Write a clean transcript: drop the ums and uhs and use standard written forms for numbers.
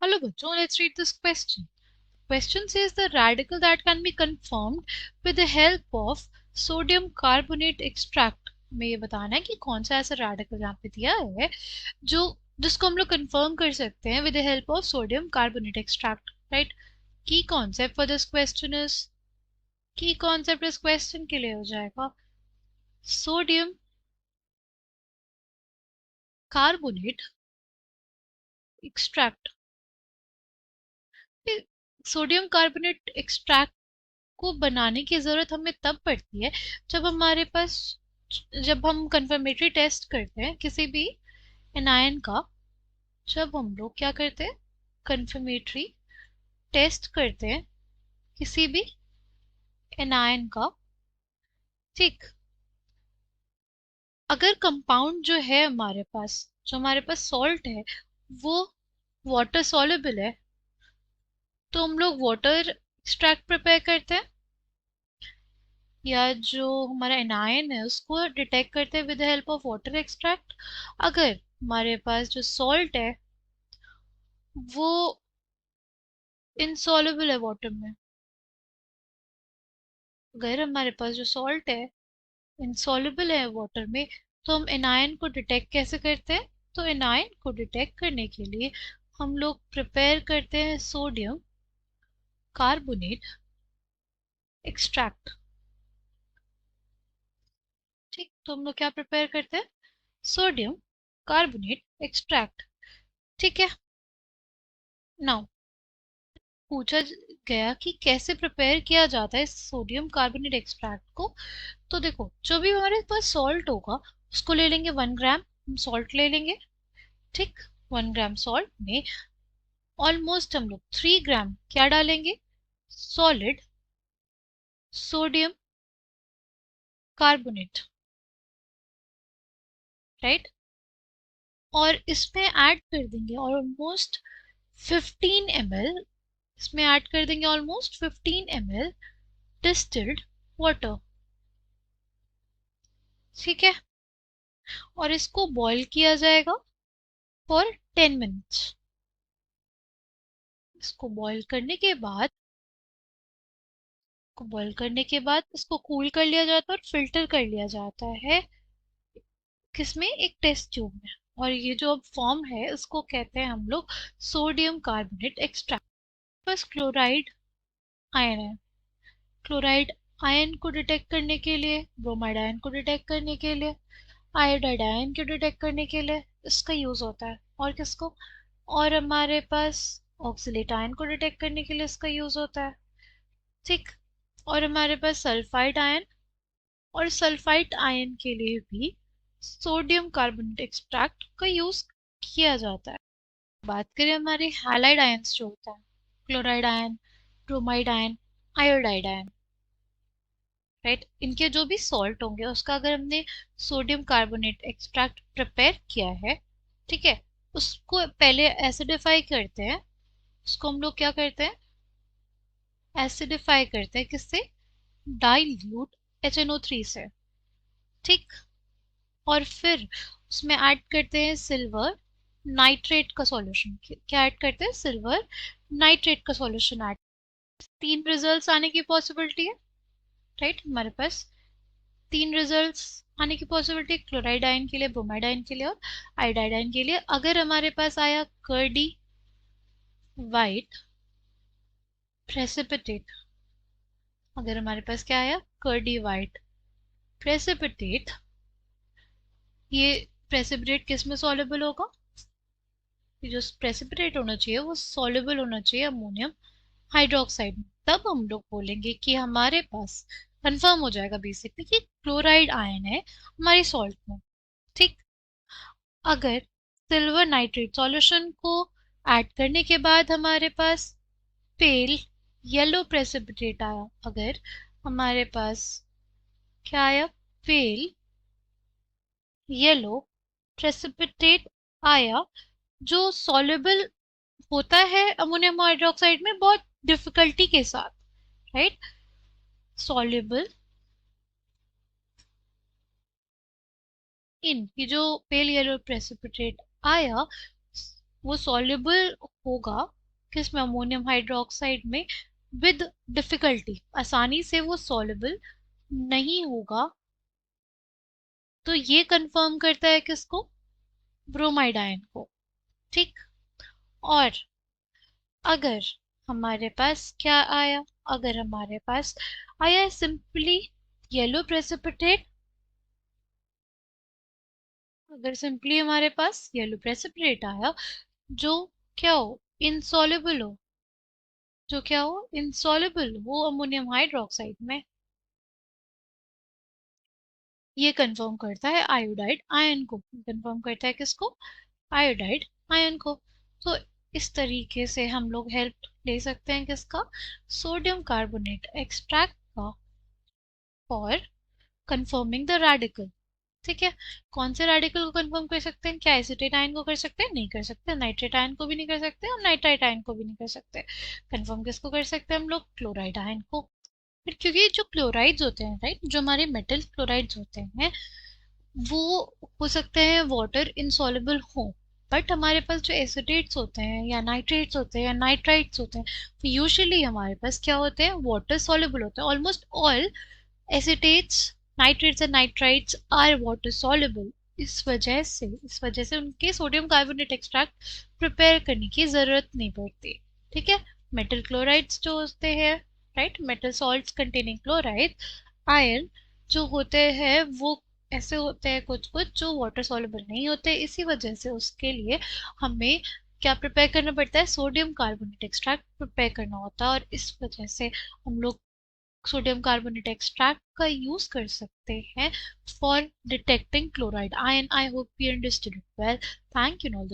Hello bachcho, let's read this question. Question says the radical that can be confirmed with the help of sodium carbonate extract. हमें ये बताना है कि कौन सा ऐसा radical यहाँ पे दिया है जो जिसको हम लोग confirm कर सकते हैं with the help of sodium carbonate extract, right? Key concept for this question is key concept इस question के लिए हो जाएगा sodium carbonate extract. Sodium carbonate extract को बनाने की ज़रूरत हमें तब पड़ती है जब हमारे पास जब हम कंफर्मेटरी टेस्ट करते हैं किसी भी एनायन का, जब हम लोग क्या करते हैं कंफर्मेटरी टेस्ट करते हैं किसी भी एनायन का, ठीक। अगर कंपाउंड जो है हमारे पास जो हमारे पास सॉल्ट है वो वाटर सॉल्युबल है तो हम लोग वाटर एक्सट्रैक्ट प्रिपेयर करते हैं या जो हमारा एनायन है उसको डिटेक्ट करते हैं with the help of water extract. अगर हमारे पास जो सॉल्ट है वो इनसॉल्युबल है वाटर में, अगर हमारे पास जो सॉल्ट है इनसॉल्युबल है वाटर में, तो हम एनायन को डिटेक्ट कैसे करते हैं? तो एनायन को डिटेक्ट करने के लिए हम लोग प्रिपेयर करते हैं सोडियम कार्बोनेट एक्सट्रैक्ट, ठीक। तो हम लोग क्या प्रिपेयर करते हैं? सोडियम कार्बोनेट एक्सट्रैक्ट, ठीक है। नाउ पूछा गया कि कैसे प्रिपेयर किया जाता है सोडियम कार्बोनेट एक्सट्रैक्ट को। तो देखो जो भी हमारे पास सॉल्ट होगा उसको ले लेंगे 1 ग्राम, हम सॉल्ट ले लेंगे, ठीक। 1 ग्राम सॉल्ट में ऑलमोस्ट हम लोग 3 ग्राम क्या डालेंगे? Solid sodium carbonate, right. और इसमें ऐड कर देंगे ऑलमोस्ट 15 ml, इसमें ऐड कर देंगे ऑलमोस्ट 15 ml डिस्टिल्ड वाटर, ठीक है। और इसको बॉईल किया जाएगा फॉर 10 मिनट्स। इसको बॉईल करने के बाद इसको कूल कर लिया जाता है और फिल्टर कर लिया जाता है किसमें? एक टेस्ट ट्यूब में। और ये जो अब फॉर्म है इसको कहते हैं हम लोग सोडियम कार्बोनेट एक्सट्रैक्ट। बस क्लोराइड आयन है, क्लोराइड आयन को डिटेक्ट करने के लिए, ब्रोमाइड आयन को डिटेक्ट करने के लिए, आयोडाइड आयन को डिटेक्ट करने के लिए इसका यूज होता है। और किसको? और हमारे पास ऑक्सीलेट आयन को डिटेक्ट करने के लिए इसका यूज होता है, ठीक। और हमारे पास सल्फाइड आयन, और सल्फाइड आयन के लिए भी सोडियम कार्बोनेट एक्सट्रैक्ट का यूज किया जाता है। बात करें हमारे हैलाइड आयंस जो होता है, chloride ion, bromide ion, iodide ion, right. इनके जो भी सॉल्ट होंगे उसका अगर हमने सोडियम कार्बोनेट एक्सट्रैक्ट प्रिपेयर किया है, ठीक है, उसको पहले एसिडिफाई करते हैं। उसको हम लोग क्या करते हैं? एसिडिफाई करते हैं किससे? डाइल्यूट HNO3 से, ठीक। और फिर उसमें ऐड करते हैं सिल्वर नाइट्रेट का सॉल्यूशन। क्या ऐड करते हैं? सिल्वर नाइट्रेट का सॉल्यूशन ऐड। 3 रिजल्ट्स आने की पॉसिबिलिटी है, राइट। हमारे पास 3 रिजल्ट्स आने की पॉसिबिलिटी, क्लोराइड आयन के लिए, ब्रोमाइड आयन के लिए और आयोडाइड आयन के लिए। अगर हमारे पास आया कर्डी वाइट प्रेसिपिटेट, अगर हमारे पास क्या आया? कर्डी वाइट प्रेसिपिटेट, ये प्रेसिपिटेट किस में सॉल्युबल होगा? जो प्रेसिपिटेट होना चाहिए वो सॉल्युबल होना चाहिए अमोनियम हाइड्रोक्साइड में। तब हम लोग बोलेंगे कि हमारे पास कंफर्म हो जाएगा बेसिकली कि क्लोराइड आयन है हमारी सॉल्ट में, ठीक। अगर सिल्वर नाइट्रेट सॉल्यूशन को ऐड करने के बाद हमारे पास पेल येलो प्रेसिपिटेट आया, अगर हमारे पास क्या आया? पेल येलो प्रेसिपिटेट आया जो सॉल्युबल होता है अमोनियम हाइड्रोक्साइड में बहुत डिफिकल्टी के साथ, राइट। सॉल्युबल इन, ये जो पेल येलो प्रेसिपिटेट आया वो सॉल्युबल होगा किसमें, अमोनियम हाइड्रोक्साइड में, विद डिफिकल्टी, आसानी से वो सॉल्युबल नहीं होगा। तो ये कंफर्म करता है किसको, ब्रोमाइड आयन को। ठीक। और अगर हमारे पास क्या आया, अगर हमारे पास आया सिंपली येलो प्रेसिपिटेट, अगर सिंपली हमारे पास येलो प्रेसिपिटेट आया जो क्या हो, इनसॉल्युबल हो, जो क्या हो, इनसॉल्युबल हो अमोनियम हाइड्रोक्साइड में, ये कंफर्म करता है आयोडाइड आयन को, कंफर्म करता है किसको, आयोडाइड आयन को। तो इस तरीके से हम लोग हेल्प ले सकते हैं किसका, सोडियम कार्बोनेट एक्सट्रैक्ट का, फॉर कंफर्मिंग द रेडिकल। ठीक है। कौन से रेडिकल को कंफर्म कर सकते हैं, क्या एसिटेट आयन को कर सकते हैं, नहीं कर सकते, नाइट्रेट आयन को भी नहीं कर सकते और नाइट्राइट आयन को भी नहीं कर सकते। कंफर्म किसको कर सकते हैं हम लोग, क्लोराइड आयन को। फिर क्योंकि जो क्लोराइड्स होते हैं, राइट, जो हमारे मेटल क्लोराइड्स होते हैं, वो हो सकते हैं वाटर इनसॉल्युबल हो, बट हमारे पास जो एसिडेट्स होते हैं या नाइट्रेट्स होते हैं या नाइट्राइट्स होते हैं, यूजुअली हमारे पास क्या होते हैं, वाटर सॉल्युबल होते हैं। Almost all acetates, nitrates and nitrites are water soluble. इस वजह से उनके सोडियम कार्बोनेट एक्सट्रैक्ट प्रिपेयर करने की ज़रूरत नहीं पड़ती। ठीक है। मेटल क्लोराइड्स जो होते हैं, right, metal salts containing chloride ion जो होते हैं, वो ऐसे होते हैं कुछ कुछ जो वाटर सॉल्युबल नहीं होते, इसी वजह से उसके लिए हमें क्या प्रिपेयर करना पड़ता है, सोडियम कार्बोनेट एक्सट्रैक्ट प्रिपेयर करना होता है। और इस वजह से हम लोग सोडियम कार्बोनेट एक्सट्रैक्ट का यूज कर सकते हैं for detecting chloride ion. I hope you understood it well. Thank you all the